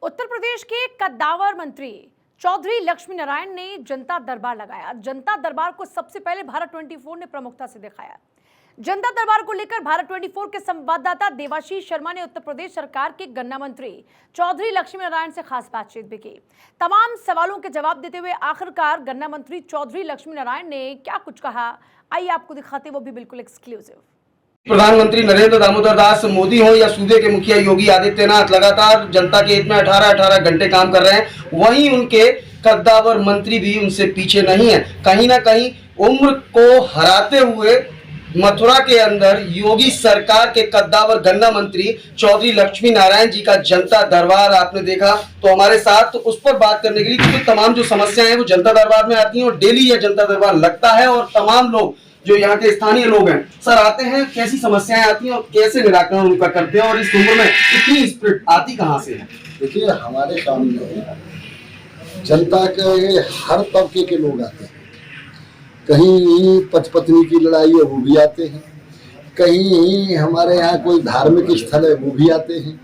उत्तर प्रदेश के कद्दावर मंत्री चौधरी लक्ष्मी नारायण ने जनता दरबार लगाया। जनता दरबार को सबसे पहले भारत 24 ने प्रमुखता से दिखाया। जनता दरबार को लेकर भारत 24 के संवाददाता देवाशीष शर्मा ने उत्तर प्रदेश सरकार के गन्ना मंत्री चौधरी लक्ष्मी नारायण से खास बातचीत भी की। तमाम सवालों के जवाब देते हुए आखिरकार गन्ना मंत्री चौधरी लक्ष्मी नारायण ने क्या कुछ कहा, आइए आपको दिखाते, वो भी बिल्कुल एक्सक्लूसिव। प्रधानमंत्री नरेंद्र दामोदर दास मोदी हो या सूबे के मुखिया योगी आदित्यनाथ लगातार जनता के हित में 18-18 घंटे काम कर रहे हैं। वहीं उनके कद्दावर मंत्री भी उनसे पीछे नहीं है। कहीं ना कहीं उम्र को हराते हुए मथुरा के अंदर योगी सरकार के कद्दावर गन्ना मंत्री चौधरी लक्ष्मी नारायण जी का जनता दरबार आपने देखा। तो हमारे साथ उस पर बात करने के लिए, क्योंकि तमाम जो समस्याएं हैं वो जनता दरबार में आती हैं और डेली यह जनता दरबार लगता है और तमाम लोग जो यहाँ के स्थानीय लोग हैं सर आते हैं, कैसी समस्याएं आती हैं और कैसे निराकरण उनका करते हैं, और इस उम्र में इतनी स्पिरिट आती कहाँ से है? देखिए, हमारे सामने जनता के हर तबके के लोग आते हैं। कहीं पति पत्नी की लड़ाई है वो भी आते हैं, कहीं हमारे यहाँ कोई धार्मिक स्थल है वो भी आते हैं,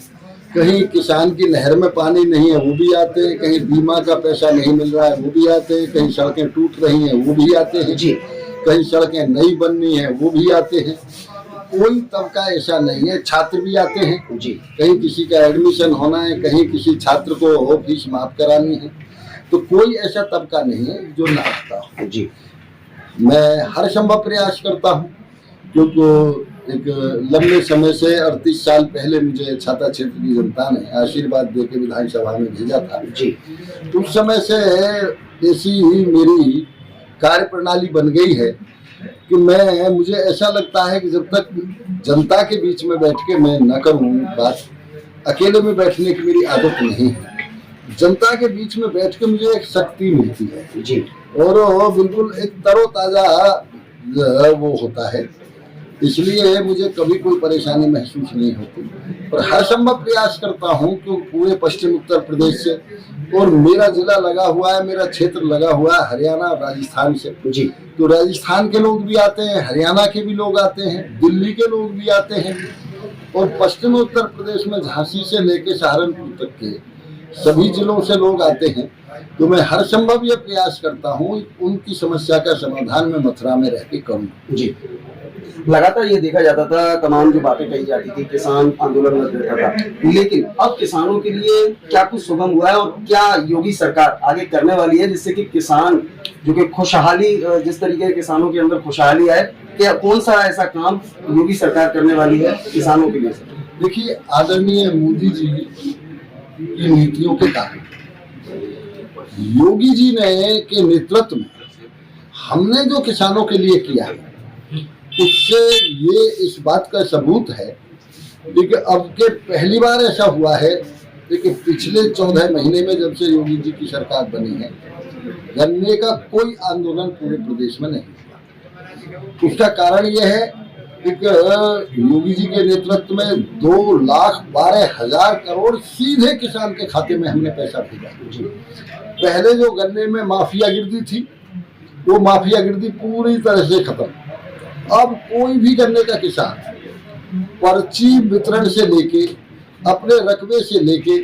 कहीं किसान की नहर में पानी नहीं है वो भी आते हैं, कहीं बीमा का पैसा नहीं मिल रहा है वो भी आते हैं, कहीं सड़कें टूट रही हैं वो भी आते हैं जी, कहीं सड़कें नई बननी है वो भी आते हैं। कोई तबका ऐसा नहीं है। छात्र भी आते हैं जी, कहीं किसी का एडमिशन होना है, कहीं किसी छात्र को फीस माफ करानी है, तो कोई ऐसा तबका नहीं है जो ना आता हो जी। मैं हर संभव प्रयास करता हूँ, क्योंकि एक लंबे समय से 38 साल पहले मुझे छाता क्षेत्र की जनता ने आशीर्वाद देकर विधानसभा में भेजा था जी। उस समय से ऐसी ही मेरी कार्य प्रणाली बन गई है कि मुझे ऐसा लगता है कि जब तक जनता के बीच में बैठ के मैं न करूं बात, अकेले में बैठने की मेरी आदत नहीं है। जनता के बीच में बैठ के मुझे एक शक्ति मिलती है जी, और वो बिल्कुल एक तरोताजा वो होता है, इसलिए मुझे कभी कोई परेशानी महसूस नहीं होती। और हर संभव प्रयास करता हूँ कि पूरे पश्चिम उत्तर प्रदेश से, और मेरा जिला लगा हुआ है, मेरा क्षेत्र लगा हुआ है हरियाणा और राजस्थान से जी, तो राजस्थान के लोग भी आते हैं, हरियाणा के भी लोग आते हैं, दिल्ली के लोग भी आते हैं, और पश्चिम उत्तर प्रदेश में झांसी से लेकर सहारनपुर तक के सभी जिलों से लोग आते हैं। तो मैं हर संभव ये प्रयास करता हूँ उनकी समस्या का समाधान मैं मथुरा में रह के करूँ जी। लगातार ये देखा जाता था, तमाम जो बातें कही जाती थी, किसान आंदोलन में रहता था, लेकिन अब किसानों के लिए क्या कुछ सुगम हुआ है और क्या योगी सरकार आगे करने वाली है जिससे कि किसान जो कि खुशहाली, जिस तरीके से किसानों के अंदर खुशहाली आए, क्या कौन सा ऐसा काम योगी सरकार करने वाली है किसानों के लिए? देखिए, आदरणीय मोदी जी की नीतियों के कारण योगी जी ने के नेतृत्व में हमने जो किसानों के लिए किया है, उससे ये इस बात का सबूत है कि अब के पहली बार ऐसा हुआ है कि पिछले 14 महीने में जब से योगी जी की सरकार बनी है, गन्ने का कोई आंदोलन पूरे प्रदेश में नहीं हुआ। उसका कारण यह है कि योगी जी के नेतृत्व में 2,12,000 करोड़ सीधे किसान के खाते में हमने पैसा भेजा। पहले जो गन्ने में माफियागिर्दी थी, वो माफियागिर्दी पूरी तरह से खत्म। अब कोई भी गन्ने का किसान पर्ची वितरण से लेके, अपने रकबे से लेके,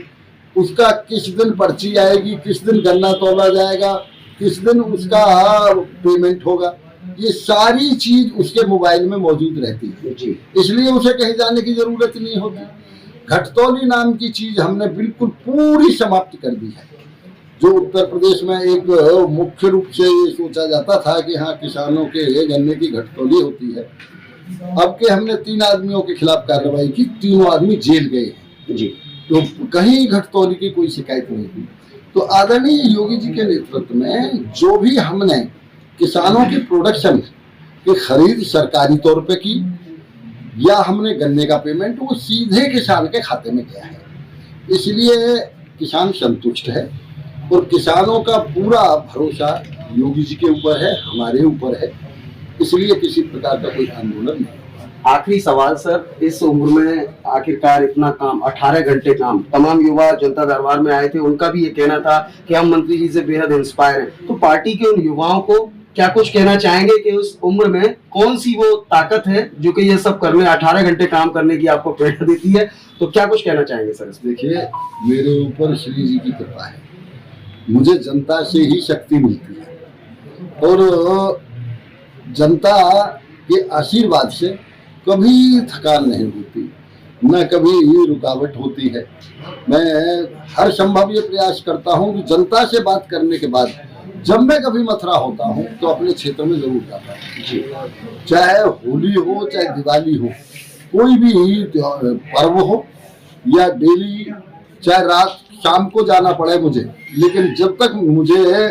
उसका किस दिन पर्ची आएगी, किस दिन गन्ना तोला जाएगा, किस दिन उसका पेमेंट होगा, ये सारी चीज उसके मोबाइल में मौजूद रहती है जी। इसलिए उसे कहीं जाने की जरूरत नहीं होती। घटतौली नाम की चीज हमने बिल्कुल पूरी समाप्त कर दी है। जो उत्तर प्रदेश में एक मुख्य रूप से ये सोचा जाता था कि हाँ, किसानों के गन्ने की घटतौली होती है, अब के हमने 3 आदमियों के खिलाफ कार्रवाई की, तीनों आदमी जेल गए हैं जी। तो कहीं घटतौली की कोई शिकायत नहीं हुई। तो आदरणीय योगी जी के नेतृत्व में जो भी हमने किसानों की प्रोडक्शन की खरीद सरकारी तौर पे की, या हमने गन्ने का पेमेंट वो सीधे किसान के खाते में गया है, इसलिए किसान संतुष्ट है। और किसानों का पूरा भरोसा योगी जी के ऊपर है, हमारे ऊपर है, इसलिए किसी प्रकार का कोई आंदोलन नहीं होगा। आखिरी सवाल सर, इस उम्र में आखिरकार इतना काम, 18 घंटे काम, तमाम युवा जनता दरबार में आए थे, उनका भी ये कहना था कि हम मंत्री जी से बेहद इंस्पायर हैं, तो पार्टी के उन युवाओं को क्या कुछ कहना चाहेंगे कि उस उम्र में कौन सी वो ताकत है जो कि ये सब करने 18 घंटे काम करने की आपको प्रेरणा देती है? तो क्या कुछ कहना चाहेंगे सर? देखिए, मेरे ऊपर श्री जी की कृपा है, मुझे जनता से ही शक्ति मिलती है और जनता के आशीर्वाद से कभी थकान नहीं होती, न कभी रुकावट होती है। मैं हर संभव ये प्रयास करता हूँ कि जनता से बात करने के बाद जब मैं कभी मथुरा होता हूँ तो अपने क्षेत्र में जरूर जाता हूँ। चाहे होली हो, चाहे दिवाली हो, कोई भी पर्व हो या डेली, चाहे रात शाम को जाना पड़े मुझे, लेकिन जब तक मुझे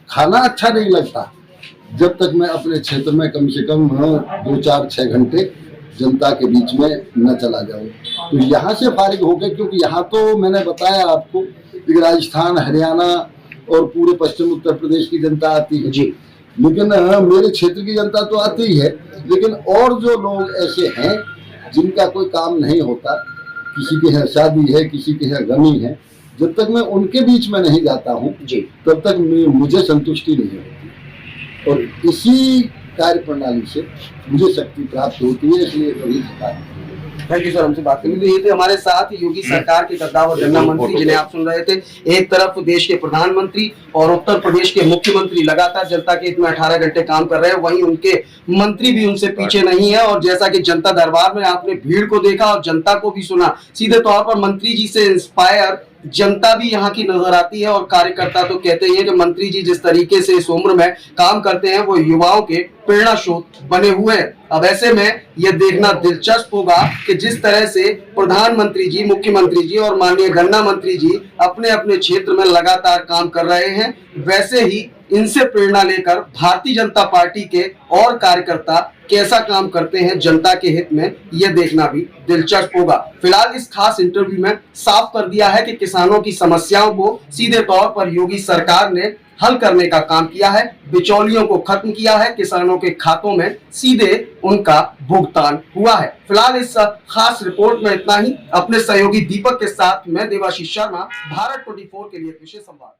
खाना अच्छा नहीं लगता, जब तक मैं अपने क्षेत्र में कम से कम 2, 4, 6 घंटे जनता के बीच में न चला जाऊं। तो यहाँ से फारिग होकर, क्योंकि यहाँ तो मैंने बताया आपको कि राजस्थान, हरियाणा और पूरे पश्चिम उत्तर प्रदेश की जनता आती है जी, लेकिन मेरे क्षेत्र की जनता तो आती ही है, लेकिन और जो लोग ऐसे हैं जिनका कोई काम नहीं होता, किसी के यहाँ शादी है, किसी के यहाँ गमी है, जब तक मैं उनके बीच में नहीं जाता हूँ जी, तब तक मुझे संतुष्टि नहीं होती और इसी कार्य प्रणाली से मुझे शक्ति प्राप्त होती है, इसलिए कभी थकान। थैंक यू सर, हमसे बात करने के लिए। ये थे हमारे साथ योगी सरकार के कद्दावर गन्ना मंत्री जिन्हें आप सुन रहे थे। एक तरफ देश के प्रधानमंत्री और उत्तर प्रदेश के मुख्यमंत्री लगातार जनता के हित में 18 घंटे काम कर रहे हैं, वहीं उनके मंत्री भी उनसे पीछे नहीं है। और जैसा कि जनता दरबार में आपने भीड़ को देखा और जनता को भी सुना, सीधे तौर पर मंत्री जी से इंस्पायर जनता भी यहाँ की नजर आती है। और कार्यकर्ता तो कहते ही है कि मंत्री जी जिस तरीके से इस उम्र में काम करते हैं वो युवाओं के प्रेरणा स्रोत बने हुए हैं। अब ऐसे में यह देखना दिलचस्प होगा कि जिस तरह से प्रधानमंत्री जी, मुख्यमंत्री जी और माननीय गन्ना मंत्री जी अपने अपने क्षेत्र में लगातार काम कर रहे हैं, वैसे ही इनसे प्रेरणा लेकर भारतीय जनता पार्टी के और कार्यकर्ता कैसा काम करते हैं जनता के हित में, यह देखना भी दिलचस्प होगा। फिलहाल इस खास इंटरव्यू में साफ कर दिया है कि किसानों की समस्याओं को सीधे तौर पर योगी सरकार ने हल करने का काम किया है, बिचौलियों को खत्म किया है, किसानों के खातों में सीधे उनका भुगतान हुआ है। फिलहाल इस खास रिपोर्ट में इतना ही। अपने सहयोगी दीपक के साथ मैं देवाशीष शर्मा, भारत 24 के लिए विशेष संवाद।